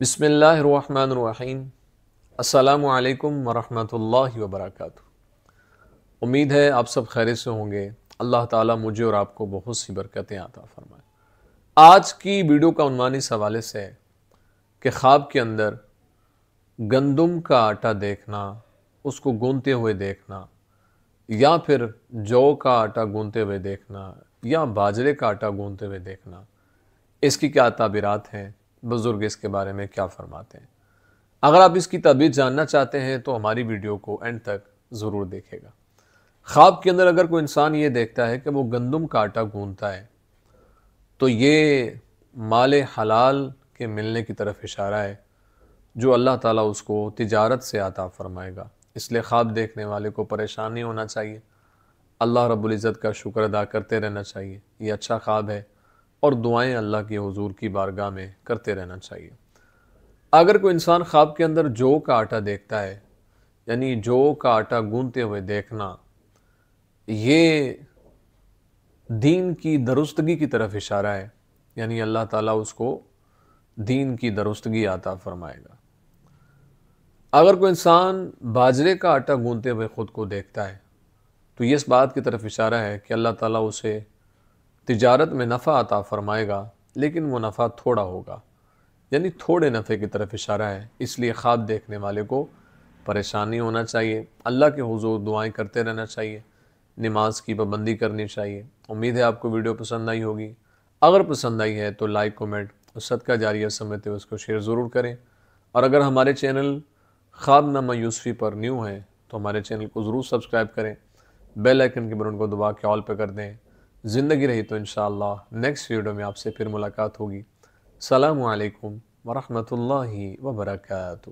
بسم اللہ الرحمن الرحیم۔ السلام علیکم ورحمۃ اللہ وبرکاتہ۔ امید ہے آپ سب خیریت سے ہوں گے۔ اللہ تعالیٰ مجھے اور آپ کو بہت سی برکتیں عطا فرمائے۔ آج کی ویڈیو کا عنوان اس حوالے سے ہے کہ خواب کے اندر گندم کا آٹا دیکھنا، اس کو گونتے ہوئے دیکھنا، یا پھر جو کا آٹا گونتے ہوئے دیکھنا، یا باجرے کا آٹا گونتے ہوئے دیکھنا، اس کی کیا تعبیرات ہیں، بزرگ اس کے بارے میں کیا فرماتے ہیں۔ اگر آپ اس کی تعبیر جاننا چاہتے ہیں تو ہماری ویڈیو کو اینڈ تک ضرور دیکھے گا۔ خواب کے اندر اگر کوئی انسان یہ دیکھتا ہے کہ وہ گندم کا آٹا گونتا ہے تو یہ مال حلال کے ملنے کی طرف اشارہ ہے، جو اللہ تعالیٰ اس کو تجارت سے عطا فرمائے گا۔ اس لیے خواب دیکھنے والے کو پریشان نہیں ہونا چاہیے، اللہ رب العزت کا شکر ادا کرتے رہنا چاہیے۔ یہ اچھا خواب ہے اور دعائیں اللہ کی حضور کی بارگاہ میں کرتے رہنا چاہیے۔ اگر کوئی انسان خواب کے اندر جو کا آٹا دیکھتا ہے، یعنی جو کا آٹا گونتے ہوئے دیکھنا، یہ دین کی درستگی کی طرف اشارہ ہے، یعنی اللہ تعالیٰ اس کو دین کی درستگی عطا فرمائے گا۔ اگر کوئی انسان باجرے کا آٹا گونتے ہوئے خود کو دیکھتا ہے تو یہ اس بات کی طرف اشارہ ہے کہ اللہ تعالیٰ اسے تجارت میں نفع عطا فرمائے گا، لیکن وہ نفع تھوڑا ہوگا، یعنی تھوڑے نفع کی طرف اشارہ ہے۔ اس لیے خواب دیکھنے والے کو پریشان نہیں ہونا چاہیے، اللہ کے حضور دعائیں کرتے رہنا چاہیے، نماز کی پابندی کرنی چاہیے۔ امید ہے آپ کو ویڈیو پسند آئی ہوگی۔ اگر پسند آئی ہے تو لائک، کمنٹ اور صدقہ جاریہ سمجھتے ہوئے اس کو شیئر ضرور کریں، اور اگر ہمارے چینل خواب نامہ یوسفی پر نیو ہیں تو ہمارے چینل کو ضرور سبسکرائب کریں، بیل آئیکن کے بٹن کو دبا کے آل پہ کر دیں۔ زندگی رہی تو انشاءاللہ نیکسٹ ویڈیو میں آپ سے پھر ملاقات ہوگی۔ السلام علیکم ورحمۃ اللہ وبرکاتہ۔